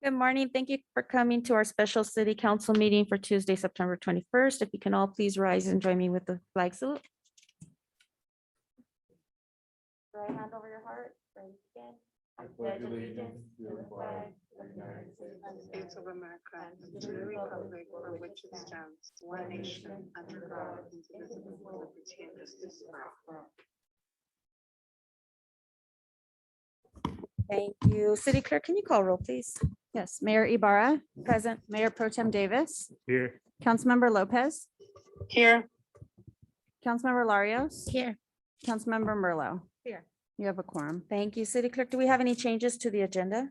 Good morning. Thank you for coming to our special city council meeting for Tuesday, September 21st. If you can all please rise and join me with the flag salute. Right hand over your heart. Right again. I pledge allegiance to the flag of the United States of America and to the republic for which it stands, one nation, under God, indivisible, with liberty and justice for all. Thank you. City Clerk, can you call roll, please? Yes, Mayor Ibarra, Present. Mayor Pro Tem Davis, Here. Councilmember Lopez, Here. Councilmember Larios, Here. Councilmember Merlo. Here. You have a quorum. Thank you. City Clerk, do we have any changes to the agenda?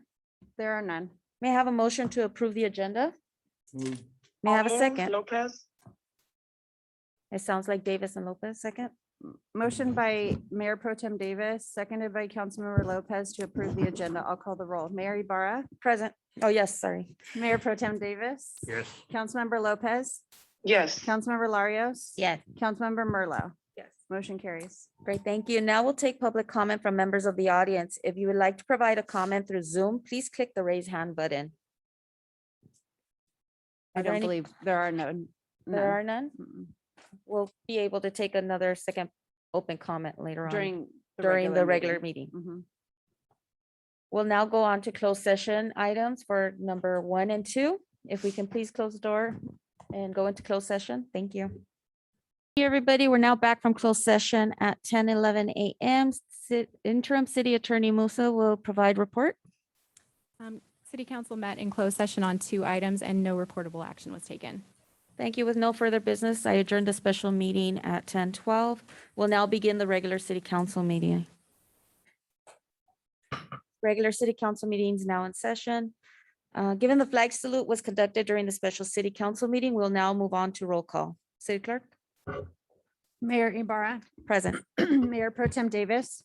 There are none. May I have a motion to approve the agenda? Move. May I have a Almost second? Lopez. It sounds like Davis and Lopez, second. Motion by Mayor Pro Tem Davis, seconded by Councilmember Lopez to approve the agenda. I'll call the roll. Mayor Ibarra, Present. Oh, yes, sorry. Mayor Pro Tem Davis, Yes. Councilmember Lopez, Yes. Councilmember Larios. Yes. Councilmember Merlo. Yes. Motion carries. Great, thank you. Now we'll take public comment from members of the audience. If you would like to provide a comment through Zoom, please click the raise hand button. I Are there don't any- believe there are no. There are none. none. Mm-mm. We'll be able to take another second open comment later on During. during the regular meeting. Mhm. We'll now go on to closed session items for number 1 and 2. If we can please close the door and go into closed session. Thank you. Hey, everybody, we're now back from closed session at 10:11 a.m. Interim City Attorney Musa will provide report. City Council met in closed session on 2 items and no reportable action was taken. Thank you. With no further business, I adjourn the special meeting at 10:12. We'll now begin the regular city council meeting. Regular city council meeting is now in session. Given the flag salute was conducted during the special city council meeting, we'll now move on to roll call. City Clerk, Mayor Ibarra, present. Mayor Pro Tem Davis,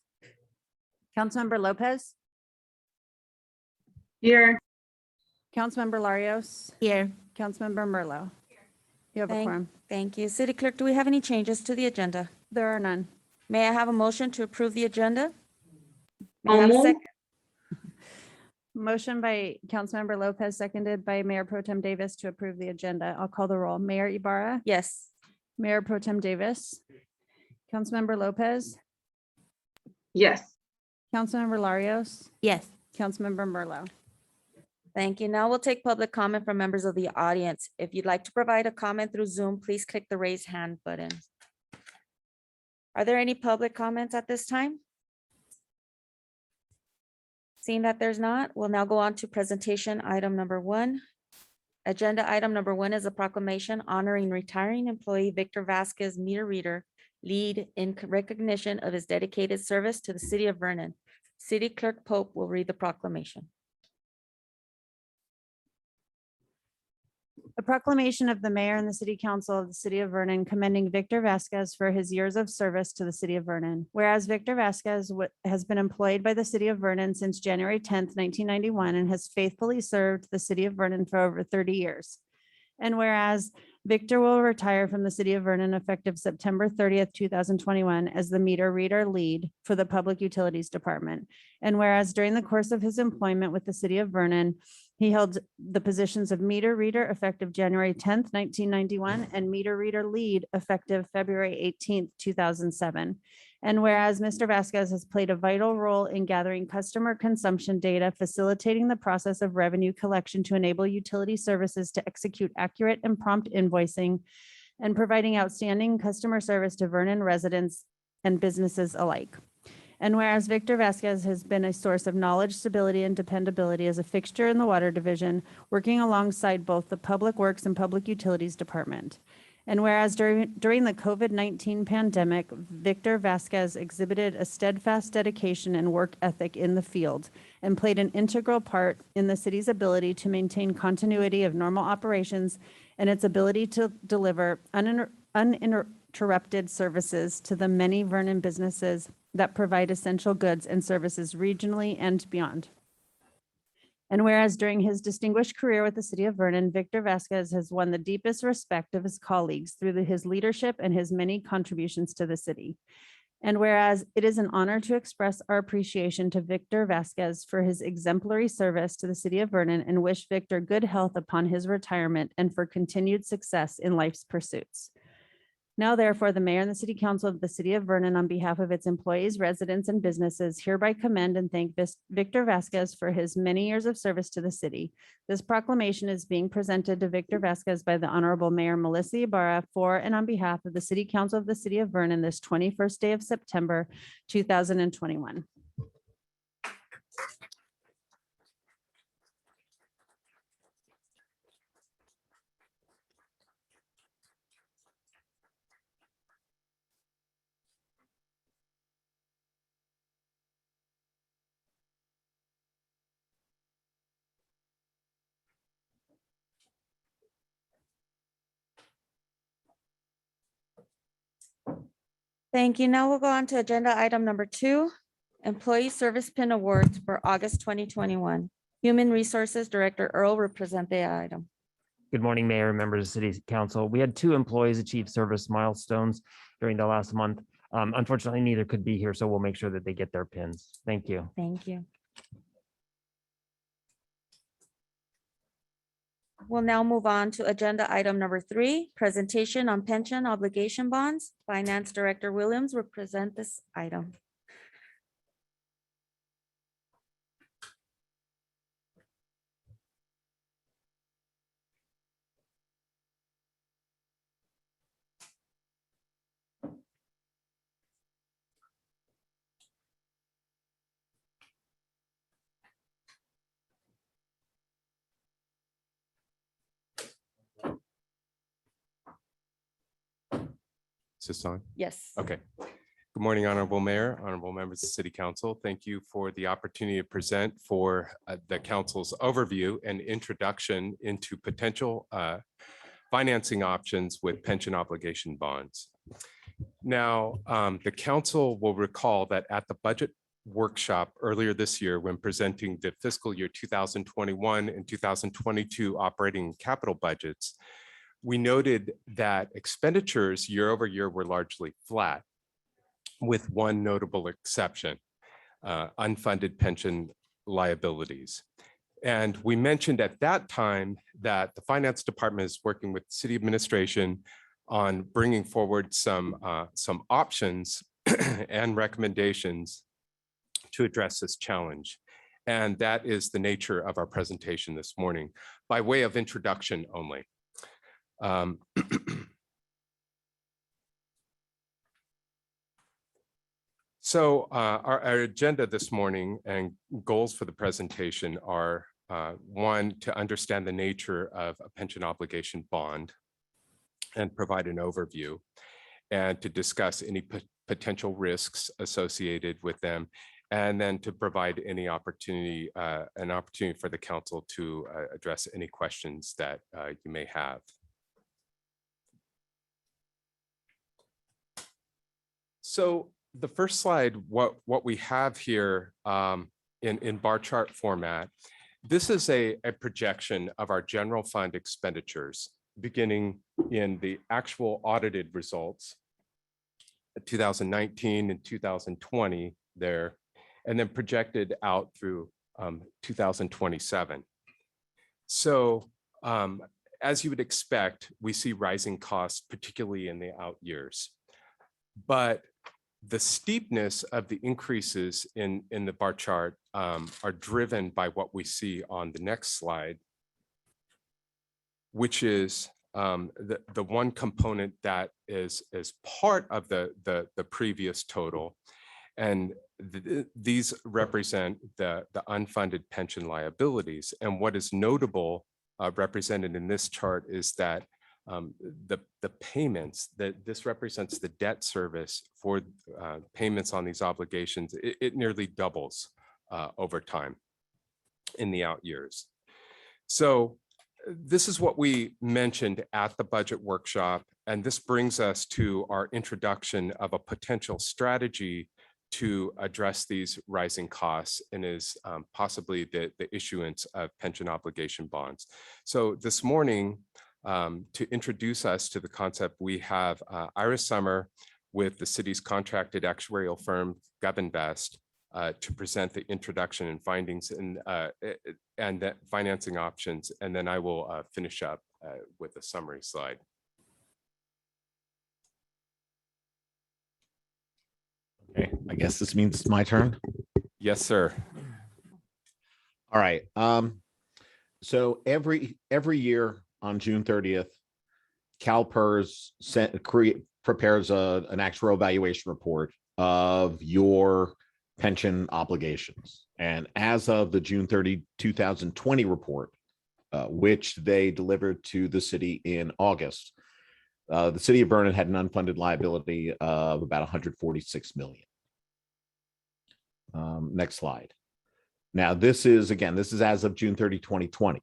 Councilmember Lopez, Here. Councilmember Larios, Here. Councilmember Merlo. You have a Thank- quorum. Thank you. City Clerk, do we have any changes to the agenda? There are none. May I have a motion to approve the agenda? May I have a Almost. second? Motion by Councilmember Lopez, seconded by Mayor Pro Tem Davis to approve the agenda. I'll call the roll. Mayor Ibarra, Yes. Mayor Pro Tem Davis, Councilmember Lopez, Yes. Councilmember Larios, Yes. Councilmember Merlo. Thank you. Now we'll take public comment from members of the audience. If you'd like to provide a comment through Zoom, please click the raise hand button. Are there any public comments at this time? Seeing that there's not, we'll now go on to presentation item number 1. Agenda item number 1 is a proclamation honoring retiring employee Victor Vasquez, meter reader, lead in recognition of his dedicated service to the city of Vernon. City Clerk Pope will read the proclamation. A proclamation of the mayor and the city council of the city of Vernon commending Victor Vasquez for his years of service to the city of Vernon. Whereas Victor Vasquez has been employed by the city of Vernon since January 10th, 1991, and has faithfully served the city of Vernon for over 30 years. And whereas Victor will retire from the city of Vernon effective September 30th, 2021 as the meter reader lead for the Public Utilities Department. And whereas during the course of his employment with the city of Vernon, he held the positions of meter reader effective January 10th, 1991, and meter reader lead effective February 18th, 2007. And whereas Mr. Vasquez has played a vital role in gathering customer consumption data, facilitating the process of revenue collection to enable utility services to execute accurate and prompt invoicing, and providing outstanding customer service to Vernon residents and businesses alike. And whereas Victor Vasquez has been a source of knowledge, stability, and dependability as a fixture in the water division, working alongside both the Public Works and Public Utilities Department. And whereas during the COVID-19 pandemic, Victor Vasquez exhibited a steadfast dedication and work ethic in the field and played an integral part in the city's ability to maintain continuity of normal operations and its ability to deliver uninterrupted services to the many Vernon businesses that provide essential goods and services regionally and beyond. And whereas during his distinguished career with the city of Vernon, Victor Vasquez has won the deepest respect of his colleagues through his leadership and his many contributions to the city. And whereas it is an honor to express our appreciation to Victor Vasquez for his exemplary service to the city of Vernon and wish Victor good health upon his retirement and for continued success in life's pursuits. Now therefore, the mayor and the city council of the city of Vernon, on behalf of its employees, residents, and businesses, hereby commend and thank Victor Vasquez for his many years of service to the city. This proclamation is being presented to Victor Vasquez by the Honorable Mayor Melissa Ibarra for and on behalf of the city council of the city of Vernon this 21st day of September, 2021. Thank you. Now we'll go on to agenda item number 2, Employee Service Pin Awards for August 2021. Human Resources Director Earl will present the item. Good morning, Mayor and members of City Council. We had 2 employees achieve service milestones during the last month. Unfortunately, neither could be here, so we'll make sure that they get their pins. Thank you. Thank you. We'll now move on to agenda item number 3, presentation on pension obligation bonds. Finance Director Williams will present this item. Is this on? Yes. Okay. Good morning, Honorable Mayor, honorable members of City Council. Thank you for the opportunity to present for the council's overview and introduction into potential financing options with pension obligation bonds. Now, the council will recall that at the budget workshop earlier this year, when presenting the fiscal year 2021 and 2022 operating capital budgets, we noted that expenditures year over year were largely flat, with one notable exception, unfunded pension liabilities. And we mentioned at that time that the finance department is working with city administration on bringing forward some options and recommendations to address this challenge. And that is the nature of our presentation this morning, by way of introduction only. So our agenda this morning and goals for the presentation are 1, to understand the nature of a pension obligation bond and provide an overview, and to discuss any potential risks associated with them, and then to provide any opportunity, an opportunity for the council to address any questions that you may have. So the first slide, what we have here in bar chart format, this is a projection of our general fund expenditures, beginning in the actual audited results, 2019 and 2020 there, and then projected out through 2027. So as you would expect, we see rising costs, particularly in the out years. But the steepness of the increases in the bar chart are driven by what we see on the next slide, which is the one component that is part of the previous total. And these represent the unfunded pension liabilities. And what is notable represented in this chart is that the payments, that this represents the debt service for payments on these obligations, it nearly doubles over time in the out years. So this is what we mentioned at the budget workshop, and this brings us to our introduction of a potential strategy to address these rising costs, and is possibly the issuance of pension obligation bonds. So this morning, to introduce us to the concept, we have Iris Summer with the city's contracted actuarial firm, Govern Best, to present the introduction and findings and the financing options. And then I will finish up with a summary slide. Okay, I guess this means it's my turn. Yes, sir. All right. So every year on June 30th, CalPERS prepares an actuarial valuation report of your pension obligations. And as of the June 30, 2020 report, which they delivered to the city in August, the city of Vernon had an unfunded liability of about 146 million. Next slide. Now, this is as of June 30, 2020.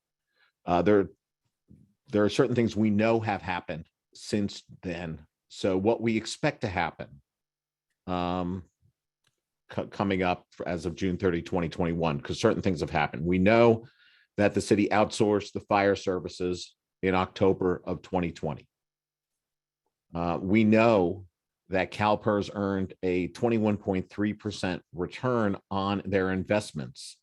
There are certain things we know have happened since then. So what we expect to happen coming up as of June 30, 2021, because certain things have happened. We know that the city outsourced the fire services in October of 2020. We know that CalPERS earned a 21.3% return on their investments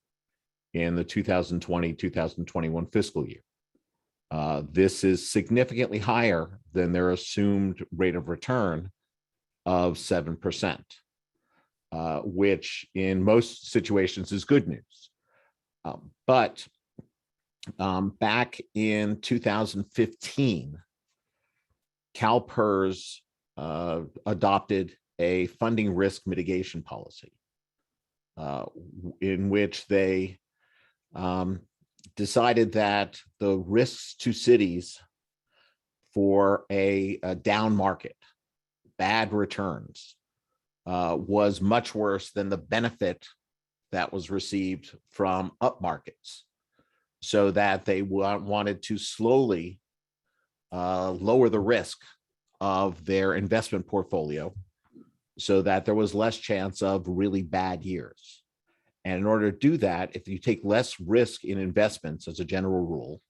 in the 2020-2021 fiscal year. This is significantly higher than their assumed rate of return of 7%, which in most situations is good news. But back in 2015, CalPERS adopted a funding risk mitigation policy in which they decided that the risks to cities for a down market, bad returns, was much worse than the benefit that was received from up markets, so that they wanted to slowly lower the risk of their investment portfolio so that there was less chance of really bad years. And in order to do that, if you take less risk in investments as a general rule,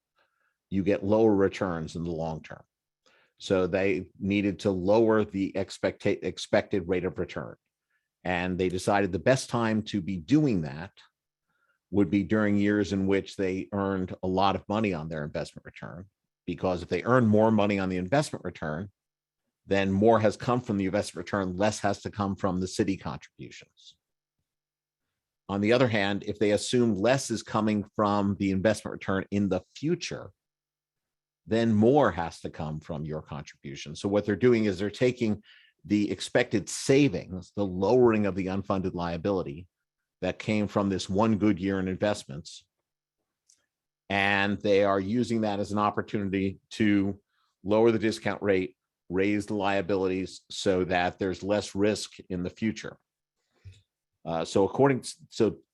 you get lower returns in the long term. So they needed to lower the expected rate of return. And they decided the best time to be doing that would be during years in which they earned a lot of money on their investment return, because if they earn more money on the investment return, then more has come from the investment return, less has to come from the city contributions. On the other hand, if they assume less is coming from the investment return in the future, then more has to come from your contribution. So what they're doing is they're taking the expected savings, the lowering of the unfunded liability that came from this one good year in investments, and they are using that as an opportunity to lower the discount rate, raise the liabilities so that there's less risk in the future. So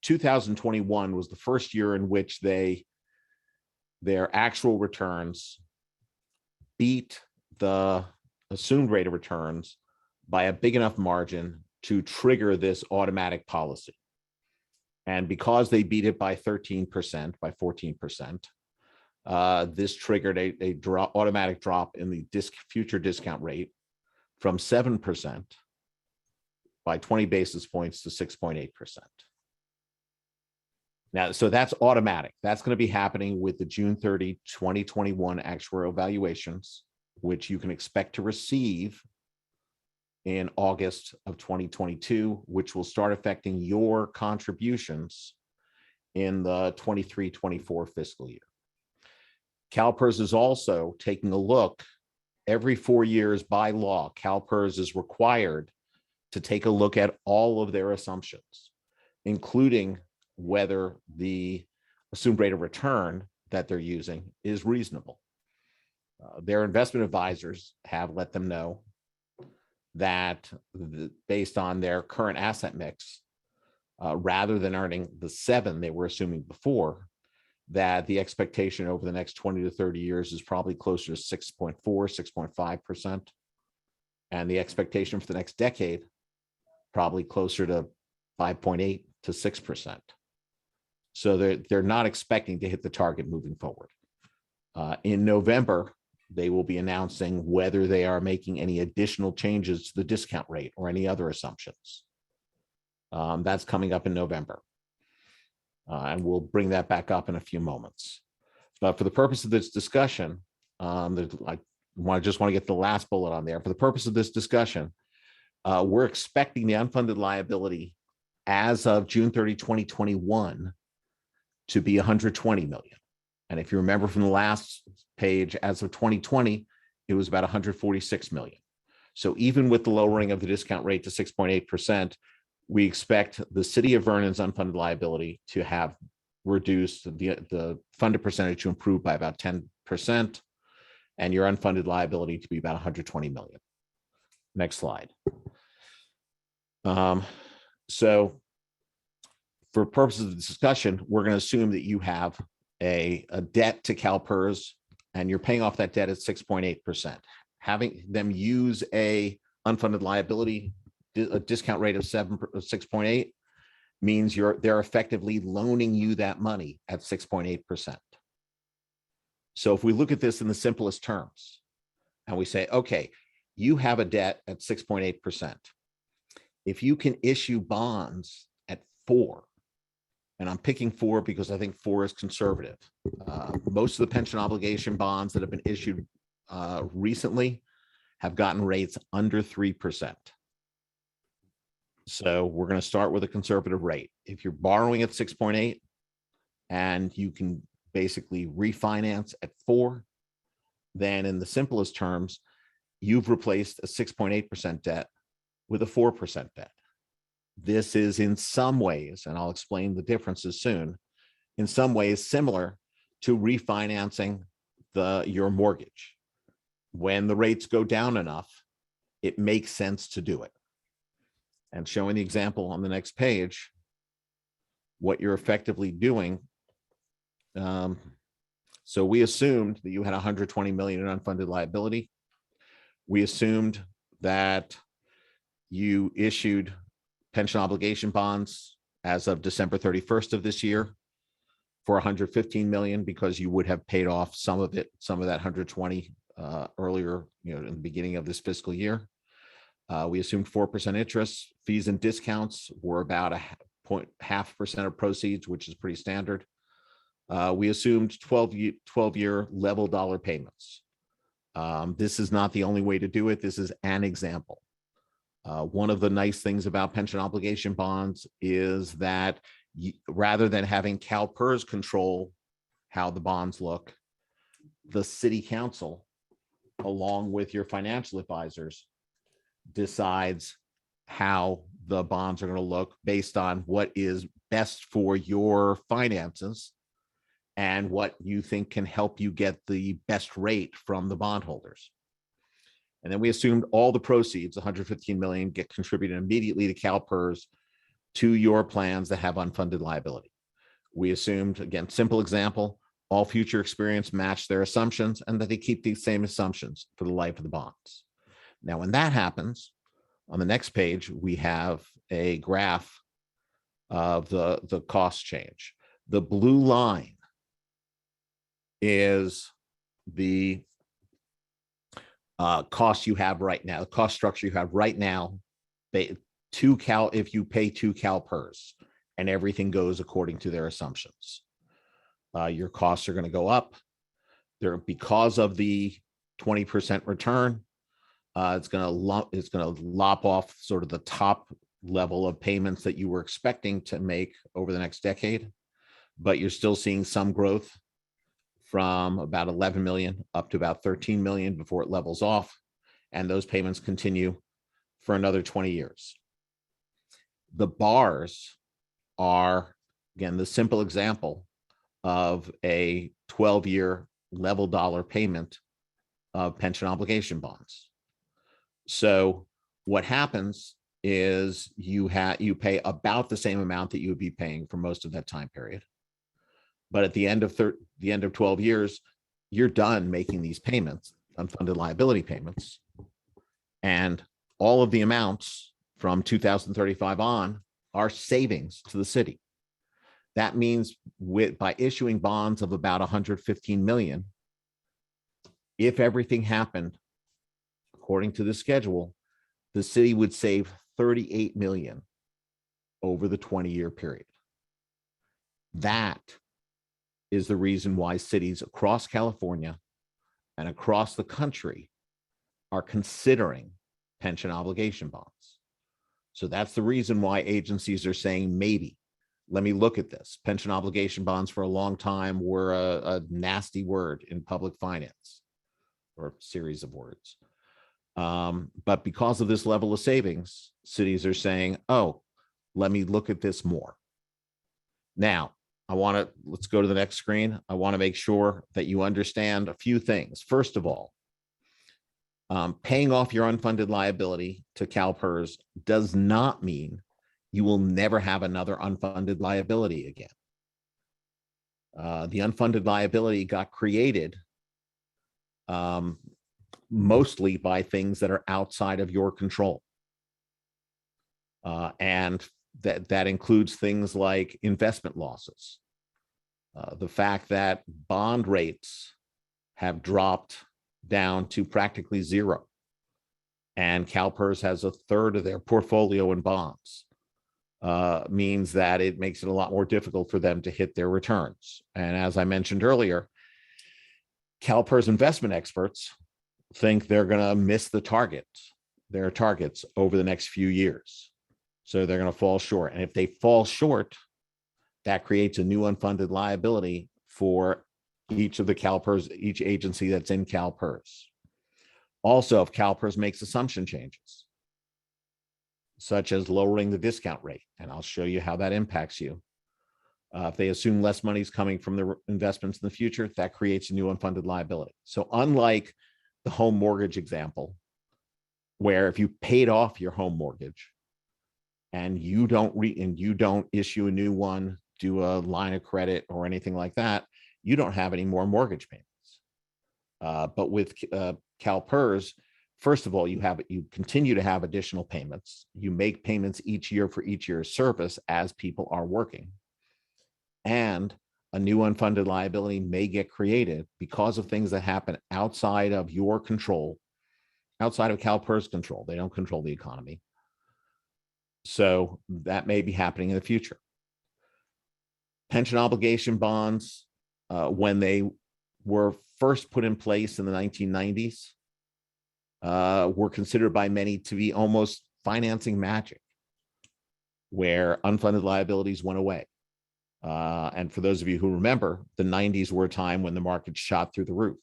2021 was the first year in which their actual returns beat the assumed rate of returns by a big enough margin to trigger this automatic policy. And because they beat it by 13%, by 14%, this triggered a automatic drop in the future discount rate from 7% by 20 basis points to 6.8%. Now, so that's automatic. That's going to be happening with the June 30, 2021 actuarial valuations, which you can expect to receive in August of 2022, which will start affecting your contributions in the 23-24 fiscal year. CalPERS is also taking a look every 4 years by law. CalPERS is required to take a look at all of their assumptions, including whether the assumed rate of return that they're using is reasonable. Their investment advisors have let them know that based on their current asset mix, rather than earning the 7 they were assuming before, that the expectation over the next 20 to 30 years is probably closer to 6.4, 6.5%. And the expectation for the next decade, probably closer to 5.8 to 6%. So they're not expecting to hit the target moving forward. In November, they will be announcing whether they are making any additional changes to the discount rate or any other assumptions. That's coming up in November. And we'll bring that back up in a few moments. But for the purpose of this discussion, I just want to get the last bullet on there. For the purpose of this discussion, we're expecting the unfunded liability as of June 30, 2021 to be 120 million. And if you remember from the last page, as of 2020, it was about 146 million. So even with the lowering of the discount rate to 6.8%, we expect the city of Vernon's unfunded liability to have reduced, the funded percentage to improve by about 10%, and your unfunded liability to be about 120 million. Next slide. So for purposes of the discussion, we're going to assume that you have a debt to CalPERS and you're paying off that debt at 6.8%. Having them use a unfunded liability, a discount rate of 6.8 means they're effectively loaning you that money at 6.8%. So if we look at this in the simplest terms and we say, okay, you have a debt at 6.8%. If you can issue bonds at 4, and I'm picking 4 because I think 4 is conservative. Most of the pension obligation bonds that have been issued recently have gotten rates under 3%. So we're going to start with a conservative rate. If you're borrowing at 6.8 and you can basically refinance at 4, then in the simplest terms, you've replaced a 6.8% debt with a 4% debt. This is in some ways, and I'll explain the differences soon, in some ways similar to refinancing your mortgage. When the rates go down enough, it makes sense to do it. And showing the example on the next page, what you're effectively doing. So we assumed that you had 120 million in unfunded liability. We assumed that you issued pension obligation bonds as of December 31st of this year for 115 million because you would have paid off some of that 120 earlier, in the beginning of this fiscal year. We assumed 4% interest. Fees and discounts were about 0.5% of proceeds, which is pretty standard. We assumed 12-year level dollar payments. This is not the only way to do it. This is an example. One of the nice things about pension obligation bonds is that rather than having CalPERS control how the bonds look, the city council, along with your financial advisors, decides how the bonds are going to look based on what is best for your finances and what you think can help you get the best rate from the bondholders. And then we assumed all the proceeds, 115 million, get contributed immediately to CalPERS to your plans that have unfunded liability. We assumed, again, simple example, all future experience match their assumptions and that they keep these same assumptions for the life of the bonds. Now, when that happens, on the next page, we have a graph of the cost change. The blue line is the cost you have right now, the cost structure you have right now, if you pay to CalPERS and everything goes according to their assumptions. Your costs are going to go up. Because of the 20% return. It's going to lop off sort of the top level of payments that you were expecting to make over the next decade, but you're still seeing some growth from about 11 million up to about 13 million before it levels off, and those payments continue for another 20 years. The bars are, again, the simple example of a 12-year level dollar payment of pension obligation bonds. So what happens is you pay about the same amount that you would be paying for most of that time period. But at the end of 12 years, you're done making these payments, unfunded liability payments. And all of the amounts from 2035 on are savings to the city. That means by issuing bonds of about 115 million, if everything happened according to the schedule, the city would save 38 million over the 20-year period. That is the reason why cities across California and across the country are considering pension obligation bonds. So that's the reason why agencies are saying, maybe, let me look at this. Pension obligation bonds for a long time were a nasty word in public finance, or series of words. But because of this level of savings, cities are saying, oh, let me look at this more. Now, let's go to the next screen. I want to make sure that you understand a few things. First of all, paying off your unfunded liability to CalPERS does not mean you will never have another unfunded liability again. The unfunded liability got created mostly by things that are outside of your control. And that includes things like investment losses. The fact that bond rates have dropped down to practically zero. And CalPERS has a third of their portfolio in bonds. Means that it makes it a lot more difficult for them to hit their returns. And as I mentioned earlier, CalPERS investment experts think they're going to miss their targets over the next few years. So they're going to fall short. And if they fall short, that creates a new unfunded liability for each of the CalPERS, each agency that's in CalPERS. Also, if CalPERS makes assumption changes, such as lowering the discount rate, and I'll show you how that impacts you. If they assume less money is coming from the investments in the future, that creates a new unfunded liability. So unlike the home mortgage example, where if you paid off your home mortgage and you don't issue a new one, do a line of credit or anything like that, you don't have any more mortgage payments. But with CalPERS, first of all, you continue to have additional payments. You make payments each year for each year's service as people are working. And a new unfunded liability may get created because of things that happen outside of your control, outside of CalPERS control. They don't control the economy. So that may be happening in the future. Pension obligation bonds, when they were first put in place in the 1990s, were considered by many to be almost financing magic, where unfunded liabilities went away. And for those of you who remember, the 90s were a time when the market shot through the roof.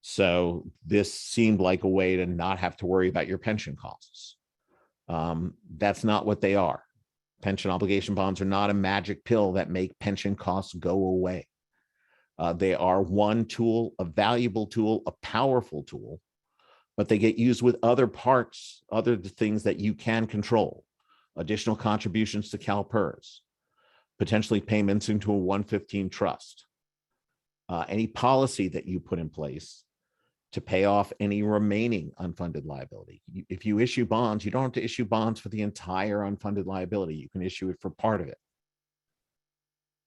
So this seemed like a way to not have to worry about your pension costs. That's not what they are. Pension obligation bonds are not a magic pill that make pension costs go away. They are one tool, a valuable tool, a powerful tool, but they get used with other parts, other things that you can control. Additional contributions to CalPERS, potentially payments into a 115 trust, any policy that you put in place to pay off any remaining unfunded liability. If you issue bonds, you don't have to issue bonds for the entire unfunded liability. You can issue it for part of it.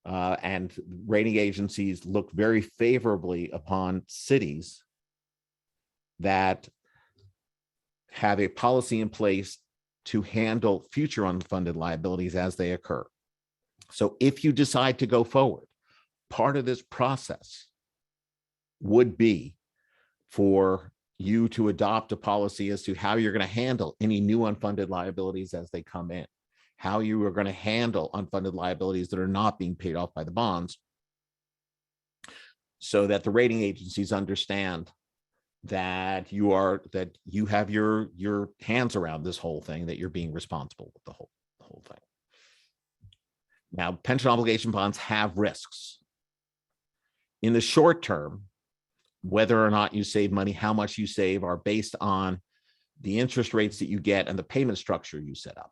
And rating agencies look very favorably upon cities that have a policy in place to handle future unfunded liabilities as they occur. So if you decide to go forward, part of this process would be for you to adopt a policy as to how you're going to handle any new unfunded liabilities as they come in, how you are going to handle unfunded liabilities that are not being paid off by the bonds, so that the rating agencies understand that you have your hands around this whole thing, that you're being responsible with the whole thing. Now, pension obligation bonds have risks. In the short term, whether or not you save money, how much you save are based on the interest rates that you get and the payment structure you set up.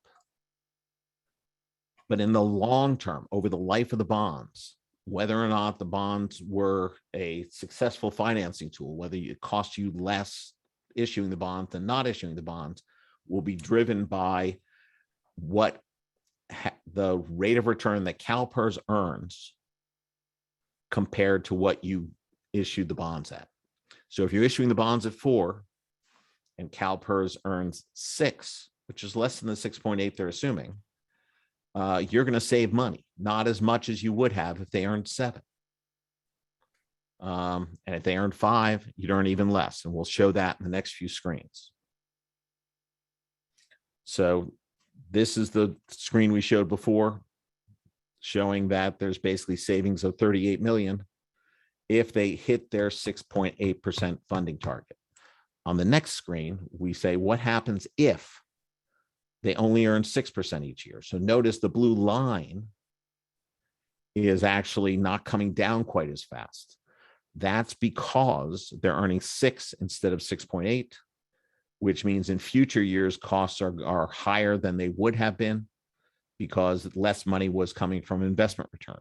But in the long term, over the life of the bonds, whether or not the bonds were a successful financing tool, whether it cost you less issuing the bonds than not issuing the bonds, will be driven by what the rate of return that CalPERS earns compared to what you issued the bonds at. So if you're issuing the bonds at 4 and CalPERS earns 6, which is less than the 6.8 they're assuming, you're going to save money, not as much as you would have if they earned 7. And if they earned 5, you'd earn even less. And we'll show that in the next few screens. So this is the screen we showed before, showing that there's basically savings of 38 million if they hit their 6.8% funding target. On the next screen, we say what happens if they only earn 6% each year. So notice the blue line is actually not coming down quite as fast. That's because they're earning 6 instead of 6.8, which means in future years, costs are higher than they would have been because less money was coming from investment return.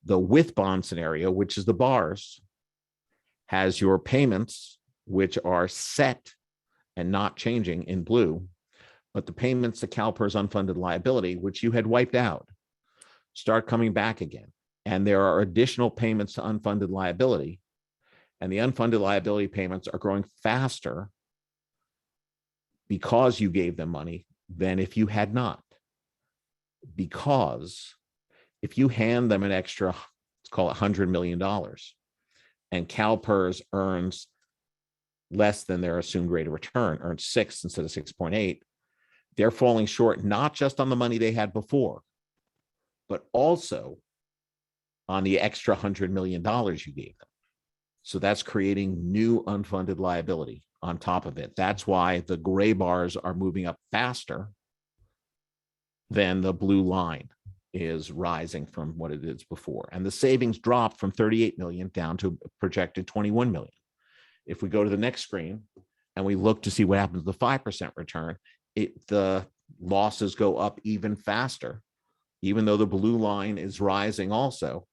The with bond scenario, which is the bars, has your payments, which are set and not changing in blue, but the payments to CalPERS unfunded liability, which you had wiped out, start coming back again. And there are additional payments to unfunded liability, and the unfunded liability payments are growing faster because you gave them money than if you had not. Because if you hand them an extra, let's call it $100 million, and CalPERS earns less than their assumed rate of return, earns 6 instead of 6.8, they're falling short not just on the money they had before, but also on the extra $100 million you gave them. So that's creating new unfunded liability on top of it. That's why the gray bars are moving up faster than the blue line is rising from what it is before. And the savings dropped from 38 million down to projected 21 million. If we go to the next screen and we look to see what happens to the 5% return, the losses go up even faster. Even though the blue line is rising also,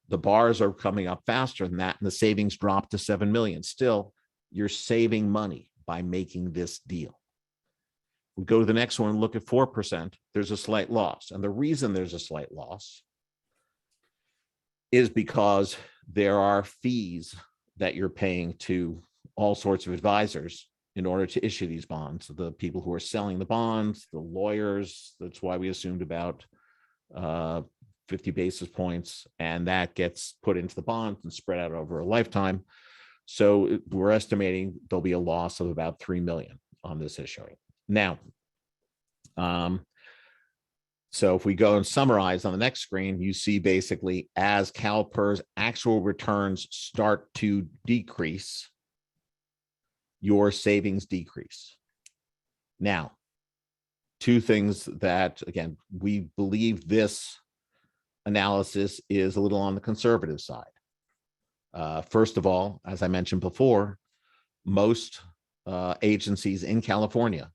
the bars are coming up faster than that, and the savings drop to 7 million. Still, you're saving money by making this deal. We go to the next one and look at 4%, there's a slight loss. And the reason there's a slight loss is because there are fees that you're paying to all sorts of advisors in order to issue these bonds. The people who are selling the bonds, the lawyers, that's why we assumed about 50 basis points, and that gets put into the bonds and spread out over a lifetime. So we're estimating there'll be a loss of about 3 million on this issuing. Now, so if we go and summarize on the next screen, you see basically as CalPERS actual returns start to decrease, your savings decrease. Now, two things that, again, we believe this analysis is a little on the conservative side. First of all, as I mentioned before, most agencies in California,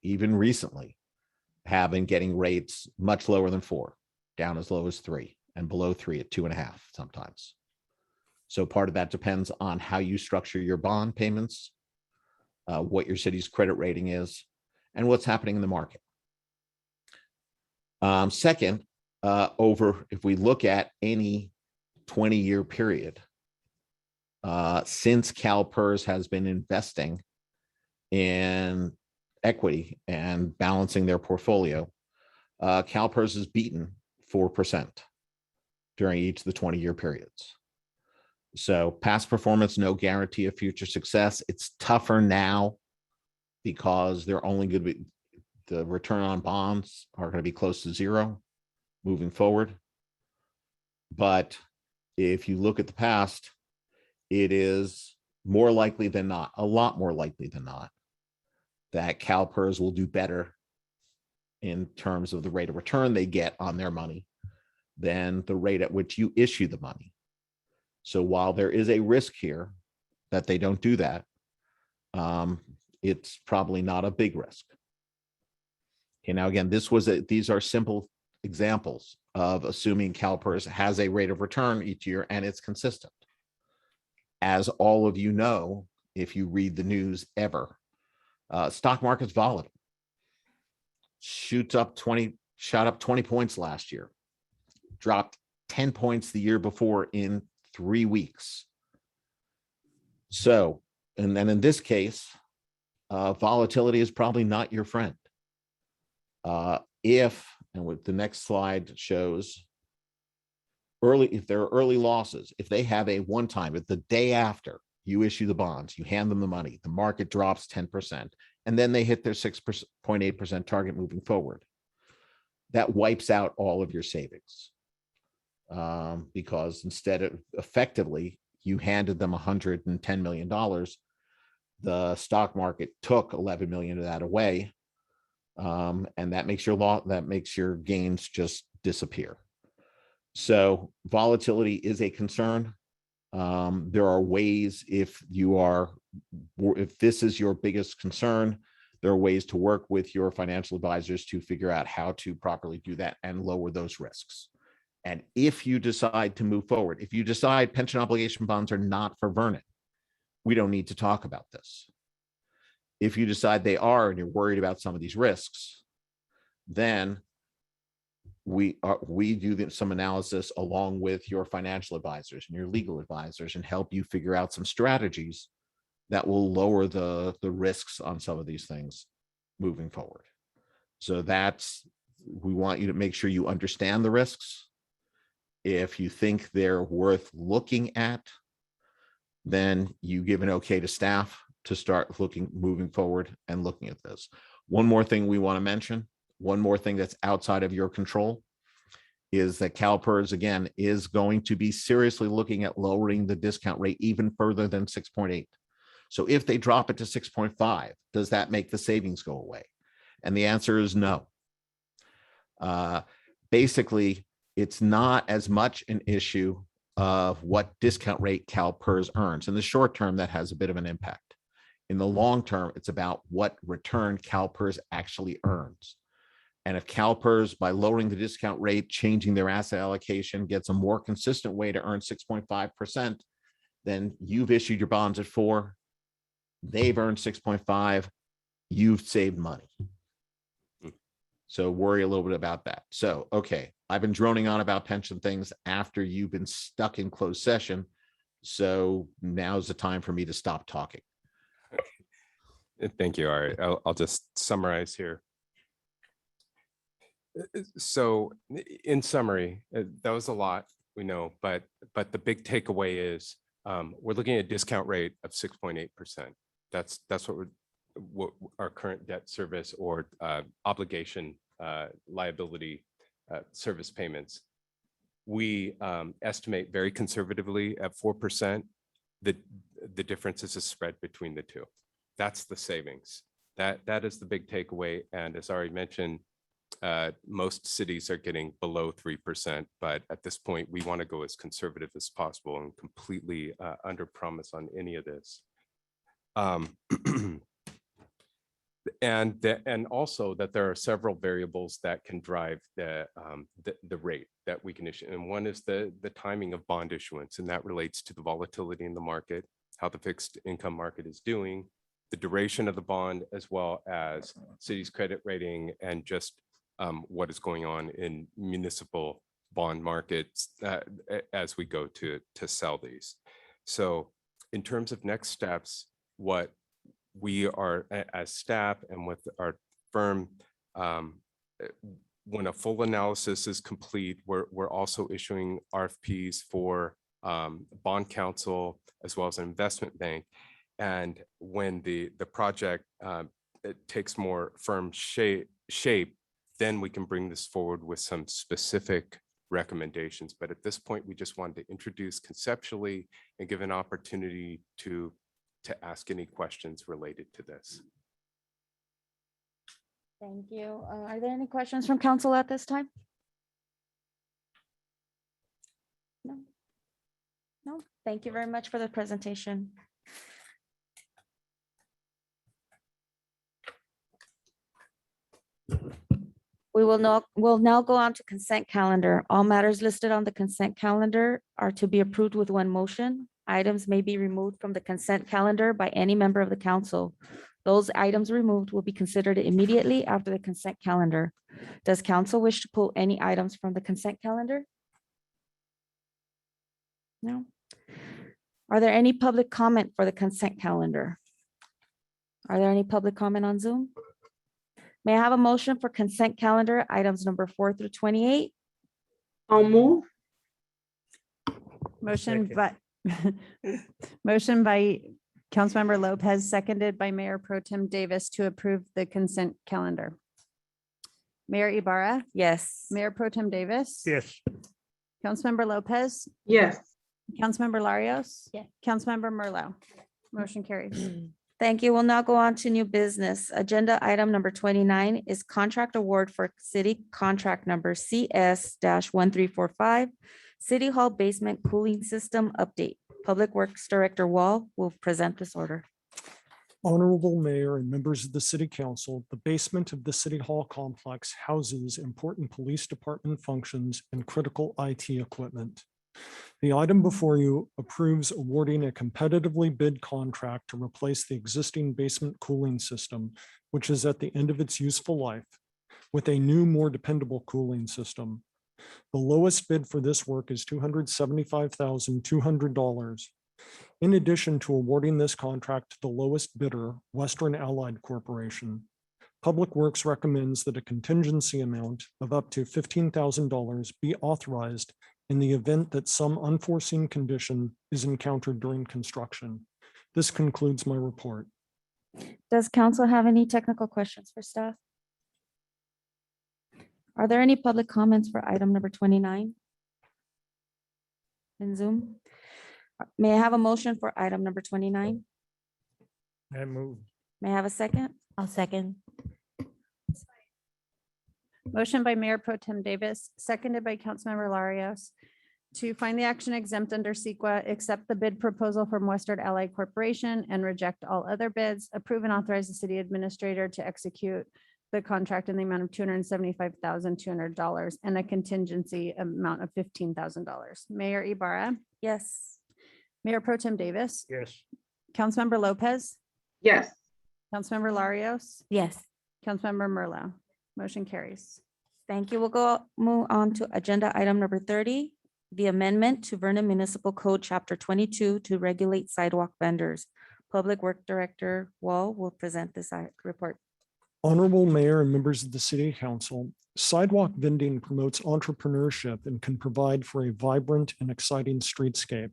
even recently, have been getting rates much lower than 4, down as low as 3, and below 3 at 2.5 sometimes. So part of that depends on how you structure your bond payments, what your city's credit rating is, and what's happening in the market. Second, if we look at any 20-year period, since CalPERS has been investing in equity and balancing their portfolio, CalPERS has beaten 4% during each of the 20-year periods. So past performance, no guarantee of future success. It's tougher now because they're only going to be, the return on bonds are going to be close to 0 moving forward. But if you look at the past, it is more likely than not, a lot more likely than not, that CalPERS will do better in terms of the rate of return they get on their money than the rate at which you issue the money. So while there is a risk here that they don't do that, it's probably not a big risk. Okay, now again, these are simple examples of assuming CalPERS has a rate of return each year and it's consistent. As all of you know, if you read the news ever, stock market's volatile. Shot up 20 points last year, dropped 10 points the year before in 3 weeks. So, and then in this case, volatility is probably not your friend. If, and what the next slide shows, if there are early losses, if they have a one-time, if the day after you issue the bonds, you hand them the money, the market drops 10%, and then they hit their 6.8% target moving forward, that wipes out all of your savings. Because instead of effectively, you handed them $110 million, the stock market took 11 million of that away. And that makes your gains just disappear. So volatility is a concern. There are ways, if this is your biggest concern, there are ways to work with your financial advisors to figure out how to properly do that and lower those risks. And if you decide to move forward, if you decide pension obligation bonds are not for Vernon, we don't need to talk about this. If you decide they are and you're worried about some of these risks, then we do some analysis along with your financial advisors and your legal advisors and help you figure out some strategies that will lower the risks on some of these things moving forward. So we want you to make sure you understand the risks. If you think they're worth looking at, then you give an okay to staff to start moving forward and looking at this. One more thing we want to mention, one more thing that's outside of your control, is that CalPERS, again, is going to be seriously looking at lowering the discount rate even further than 6.8. So if they drop it to 6.5, does that make the savings go away? And the answer is no. Basically, it's not as much an issue of what discount rate CalPERS earns. In the short term, that has a bit of an impact. In the long term, it's about what return CalPERS actually earns. And if CalPERS, by lowering the discount rate, changing their asset allocation, gets a more consistent way to earn 6.5%, then you've issued your bonds at 4, they've earned 6.5, you've saved money. So worry a little bit about that. So, okay, I've been droning on about pension things after you've been stuck in closed session. So now's the time for me to stop talking. Thank you, Ari. I'll just summarize here. So in summary, that was a lot, we know, but the big takeaway is we're looking at a discount rate of 6.8%. That's what our current debt service or obligation liability service payments. We estimate very conservatively at 4%. The difference is a spread between the two. That's the savings. That is the big takeaway. And as Ari mentioned, most cities are getting below 3%, but at this point, we want to go as conservative as possible and completely under promise on any of this. And also that there are several variables that can drive the rate that we can issue. And one is the timing of bond issuance, and that relates to the volatility in the market, how the fixed income market is doing, the duration of the bond, as well as city's credit rating and just what is going on in municipal bond markets as we go to sell these. So in terms of next steps, what we are as staff and with our firm, when a full analysis is complete, we're also issuing RFPs for bond counsel as well as an investment bank. And when the project it takes more firm shape, then we can bring this forward with some specific recommendations. But at this point, we just wanted to introduce conceptually and give an opportunity to ask any questions related to this. Thank you. Are there any questions from council at this time? No. No, thank you very much for the presentation. We'll now go on to consent calendar. All matters listed on the consent calendar are to be approved with one motion. Items may be removed from the consent calendar by any member of the council. Those items removed will be considered immediately after the consent calendar. Does council wish to pull any items from the consent calendar? No. Are there any public comment for the consent calendar? Are there any public comment on Zoom? May I have a motion for consent calendar items number 4 through 28? I'll move. Motion by, motion by Councilmember Lopez, seconded by Mayor Pro Tem Davis to approve the consent calendar. Mayor Ibarra, Yes. Mayor Pro Tem Davis. Yes. Councilmember Lopez, Yes. Councilmember Larios. Yes. Councilmember Merlo. Motion carries. Thank you. We'll now go on to new business. Agenda item number 29 is contract award for city contract number CS-1345, City Hall Basement Cooling System Update. Public Works Director Wall will present this order. Honorable Mayor and members of the City Council, the basement of the City Hall complex houses important police department functions and critical IT equipment. The item before you approves awarding a competitively bid contract to replace the existing basement cooling system, which is at the end of its useful life, with a new, more dependable cooling system. The lowest bid for this work is $275,200. In addition to awarding this contract to the lowest bidder, Western Allied Corporation, Public Works recommends that a contingency amount of up to $15,000 be authorized in the event that some unforeseen condition is encountered during construction. This concludes my report. Does council have any technical questions for staff? Are there any public comments for item number 29? In Zoom? May I have a motion for item number 29? I move. May I have a second? I'll second. Motion by Mayor Pro Tem Davis, seconded by Councilmember Larios, to find the action exempt under CEQA, accept the bid proposal from Western Allied Corporation and reject all other bids, approve and authorize the city administrator to execute the contract in the amount of $275,200 and a contingency amount of $15,000. Mayor Ibarra, Yes. Mayor Pro Tem Davis, Yes. Councilmember Lopez, Yes. Councilmember Larios, Yes. Councilmember Merlo. Motion carries. Thank you. Move on to agenda item number 30, the amendment to Vernon Municipal Code, Chapter 22 to regulate sidewalk vendors. Public Work Director Wall will present this report. Honorable Mayor and members of the City Council, sidewalk vending promotes entrepreneurship and can provide for a vibrant and exciting streetscape.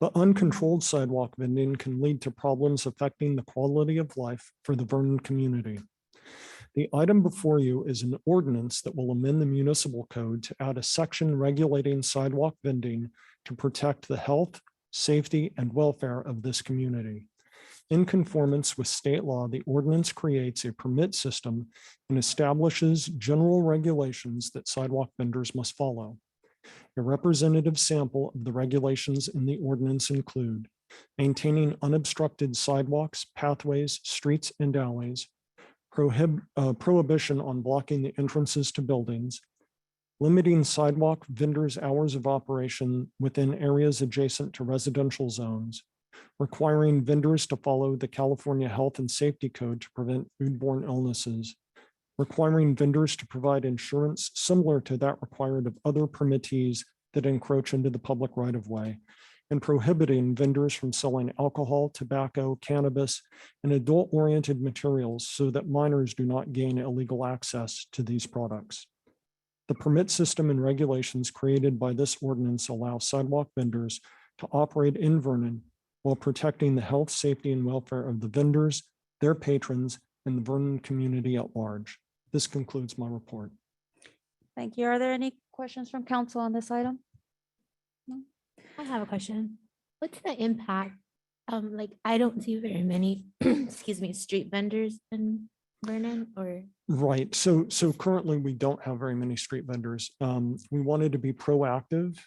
But uncontrolled sidewalk vending can lead to problems affecting the quality of life for the Vernon community. The item before you is an ordinance that will amend the municipal code to add a section regulating sidewalk vending to protect the health, safety, and welfare of this community. In conformance with state law, the ordinance creates a permit system and establishes general regulations that sidewalk vendors must follow. A representative sample of the regulations in the ordinance include maintaining unobstructed sidewalks, pathways, streets, and alleys, prohibition on blocking the entrances to buildings, limiting sidewalk vendors' hours of operation within areas adjacent to residential zones, requiring vendors to follow the California Health and Safety Code to prevent foodborne illnesses, requiring vendors to provide insurance similar to that required of other permittees that encroach into the public right-of-way, and prohibiting vendors from selling alcohol, tobacco, cannabis, and adult-oriented materials so that minors do not gain illegal access to these products. The permit system and regulations created by this ordinance allow sidewalk vendors to operate in Vernon while protecting the health, safety, and welfare of the vendors, their patrons, and the Vernon community at large. This concludes my report. Thank you. Are there any questions from council on this item? I have a question. What's the impact? Like, I don't see very many, excuse me, street vendors in Vernon or. Right. So currently we don't have very many street vendors. We wanted to be proactive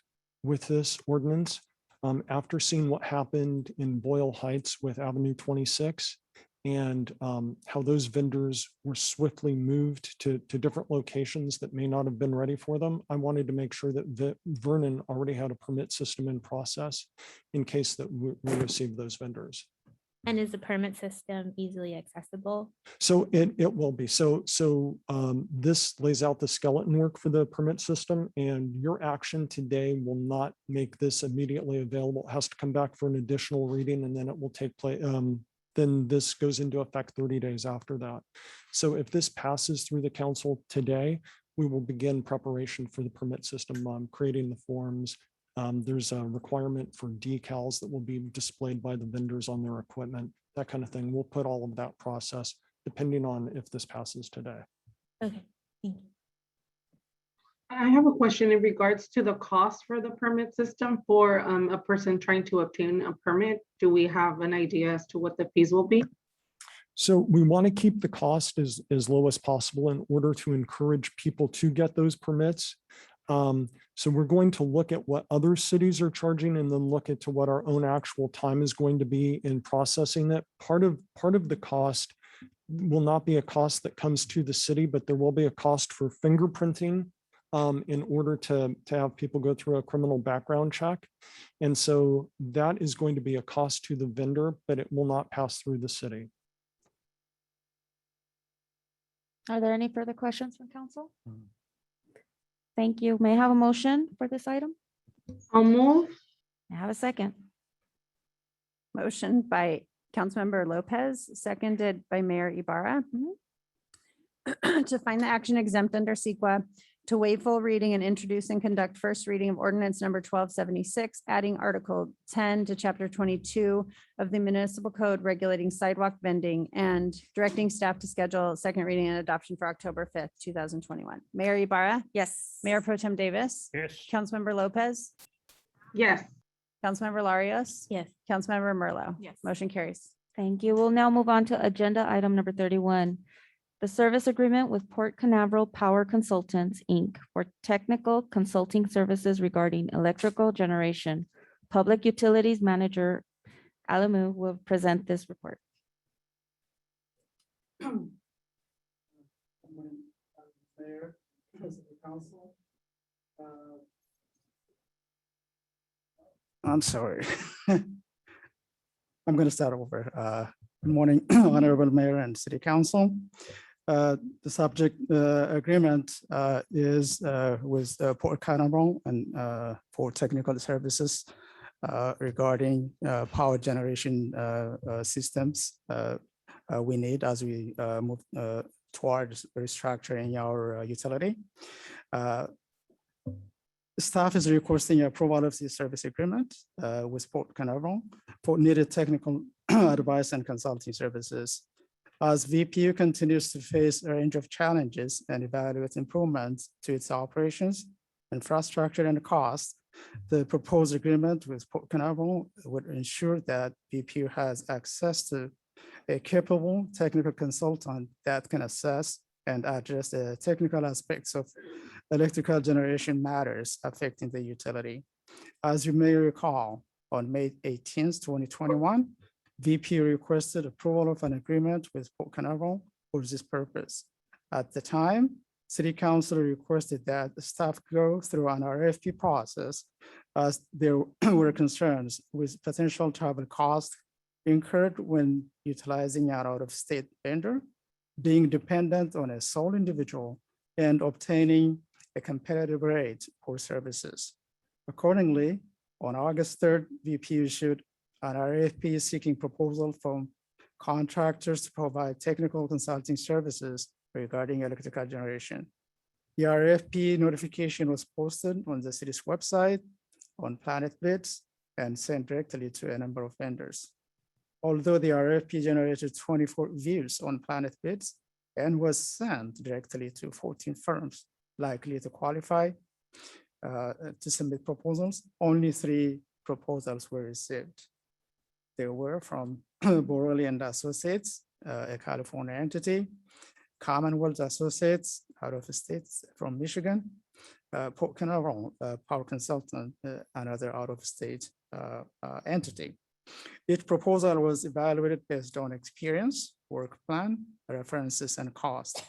with this ordinance. After seeing what happened in Boyle Heights with Avenue 26 and how those vendors were swiftly moved to different locations that may not have been ready for them, I wanted to make sure that Vernon already had a permit system in process in case that we receive those vendors. And is the permit system easily accessible? So it will be. This lays out the skeleton work for the permit system, and your action today will not make this immediately available. It has to come back for an additional reading, and then it will take place. Then this goes into effect 30 days after that. So if this passes through the council today, we will begin preparation for the permit system, creating the forms. There's a requirement for decals that will be displayed by the vendors on their equipment, that kind of thing. We'll put all of that process depending on if this passes today. Okay, thank you. I have a question in regards to the cost for the permit system for a person trying to obtain a permit. Do we have an idea as to what the fees will be? So we want to keep the cost as low as possible in order to encourage people to get those permits. So we're going to look at what other cities are charging and then look into what our own actual time is going to be in processing that. Part of the cost will not be a cost that comes to the city, but there will be a cost for fingerprinting in order to have people go through a criminal background check. And so that is going to be a cost to the vendor, but it will not pass through the city. Are there any further questions from council? Thank you. May I have a motion for this item? I'll move. May I have a second? Motion by Councilmember Lopez, seconded by Mayor Ibarra. To find the action exempt under CEQA, to waive full reading and introduce and conduct first reading of ordinance number 1276, adding Article 10 to Chapter 22 of the Municipal Code regulating sidewalk vending, and directing staff to schedule second reading and adoption for October 5th, 2021. Mayor Ibarra, Yes. Mayor Pro Tem Davis, Yes. Councilmember Lopez, Yes. Councilmember Larios, Yes. Councilmember Merlo. Yes. Motion carries. Thank you. We'll now move on to agenda item number 31. The service agreement with Port Canaveral Power Consultants, Inc. for technical consulting services regarding electrical generation. Public Utilities Manager Alamu will present this report. Mayor, members of the council. I'm sorry. I'm going to start over. Good morning, Honorable Mayor and City Council. The subject agreement is with Port Canaveral and for technical services regarding power generation systems we need as we move towards restructuring our utility. Staff is requesting approval of the service agreement with Port Canaveral for needed technical advice and consulting services. As VPU continues to face a range of challenges and evaluate improvements to its operations, infrastructure, and costs, the proposed agreement with Port Canaveral would ensure that VPU has access to a capable technical consultant that can assess and address the technical aspects of electrical generation matters affecting the utility. As you may recall, on May 18th, 2021, VP requested approval of an agreement with Port Canaveral for this purpose. At the time, City Council requested that the staff go through an RFP process as there were concerns with potential travel costs incurred when utilizing an out-of-state vendor, being dependent on a sole individual, and obtaining a competitive rate for services. Accordingly, on August 3rd, VP issued an RFP seeking proposal from contractors to provide technical consulting services regarding electrical generation. The RFP notification was posted on the city's website, on Planet Bids, and sent directly to a number of vendors. Although the RFP generated 24 views on Planet Bids and was sent directly to 14 firms likely to qualify to submit proposals, only 3 proposals were received. They were from Borelli and Associates, a California entity, Commonwealth Associates out of the states from Michigan, Port Canaveral Power Consultant, another out of state entity. Each proposal was evaluated based on experience, work plan, references, and cost.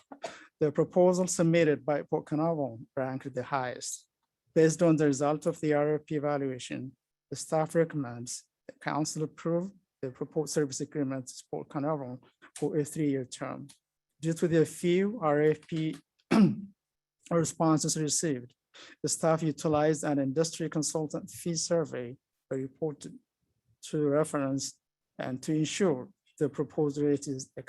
The proposal submitted by Port Canaveral ranked the highest. Based on the result of the RFP evaluation, the staff recommends the council approve the proposed service agreement to Port Carnarvon for a 3-year term. Due to the few RFP responses received, the staff utilized an industry consultant fee survey reported to reference and to ensure the proposed rate is a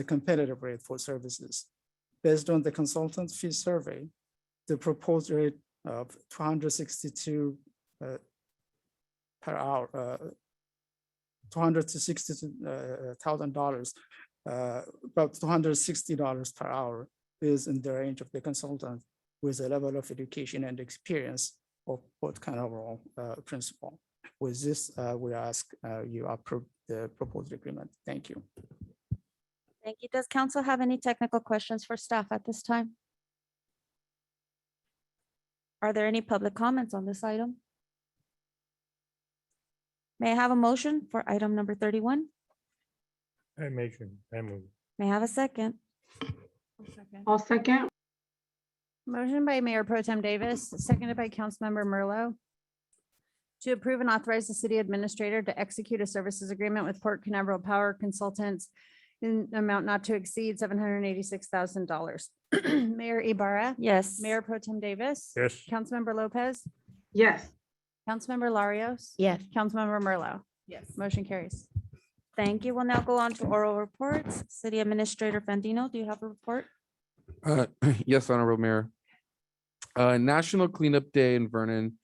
competitive rate for services. Based on the consultant fee survey, the proposed rate of $262 per hour, $262,000, about $260 per hour is in the range of the consultant with a level of education and experience of Port Carnarvon principal. With this, we ask you approve the proposed agreement. Thank you. Thank you. Does council have any technical questions for staff at this time? Are there any public comments on this item? May I have a motion for item number 31? I move. May I have a second? I'll second. Motion by Mayor Pro Tem Davis, seconded by Councilmember Merlot, to approve and authorize the city administrator to execute a services agreement with Port Canaveral Power Consultants in an amount not to exceed $786,000. Mayor Ibarra. Yes. Mayor Pro Tem Davis. Yes. Councilmember Lopez. Yes. Councilmember Larios. Yes. Councilmember Merlot. Yes. Motion carries. Thank you. We'll now go on to oral reports. City Administrator Fandino, do you have a report? Yes, Honorable Mayor. National Cleanup Day in Vernon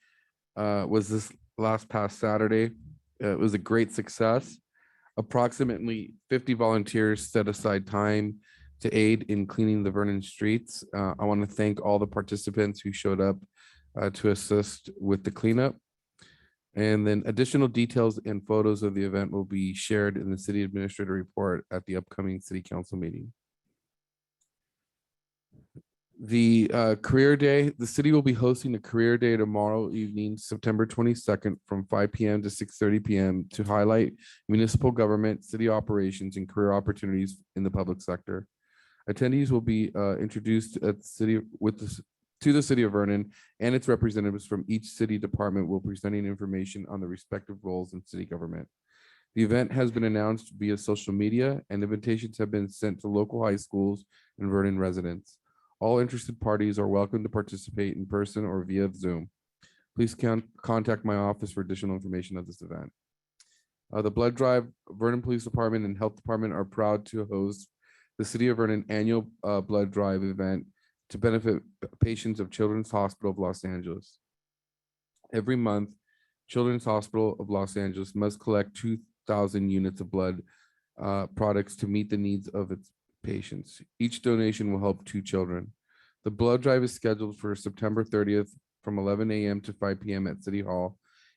was this past Saturday. It was a great success. Approximately 50 volunteers set aside time to aid in cleaning the Vernon streets. I want to thank all the participants who showed up to assist with the cleanup. And then additional details and photos of the event will be shared in the city administrator report at the upcoming city council meeting. The career day, the city will be hosting a career day tomorrow evening, September 22nd from 5 p.m. to 6:30 p.m. to highlight municipal government, city operations, and career opportunities in the public sector. Attendees will be introduced at the city to the city of Vernon, and its representatives from each city department will be presenting information on the respective roles in city government. The event has been announced via social media, and invitations have been sent to local high schools and Vernon residents. All interested parties are welcome to participate in person or via Zoom. Please contact my office for additional information at this event. The blood drive, Vernon Police Department and Health Department are proud to host the City of Vernon annual blood drive event to benefit patients of Children's Hospital of Los Angeles. Every month, Children's Hospital of Los Angeles must collect 2,000 units of blood products to meet the needs of its patients. Each donation will help 2 children. The blood drive is scheduled for September 30th from 11 a.m. to 5 p.m. at City Hall.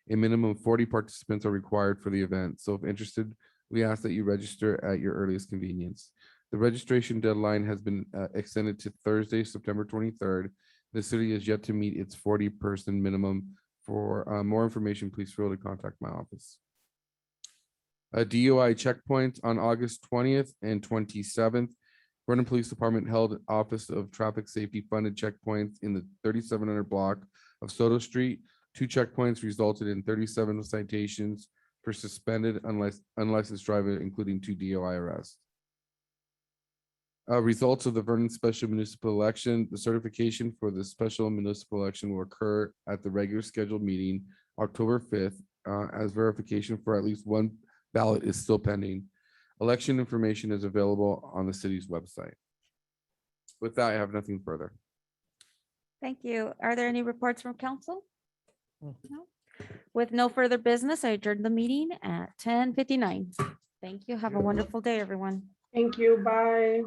A minimum of 40 participants are required for the event. So if interested, we ask that you register at your earliest convenience. The registration deadline has been extended to Thursday, September 23rd. The city is yet to meet its 40-person minimum. For more information, please feel free to contact my office. DUI checkpoints on August 20th and 27th. Vernon Police Department held Office of Traffic Safety funded checkpoints in the 3700 block of Soto Street. 2 checkpoints resulted in 37 citations for suspended unlicensed driver, including 2 DUI arrests. Results of the Vernon Special Municipal Election. The certification for the special municipal election will occur at the regular scheduled meeting October 5th, as verification for at least 1 ballot is still pending. Election information is available on the city's website. With that, I have nothing further. Thank you. Are there any reports from council? No. With no further business, I adjourn the meeting at 10:59. Thank you. Have a wonderful day, everyone. Thank you. Bye.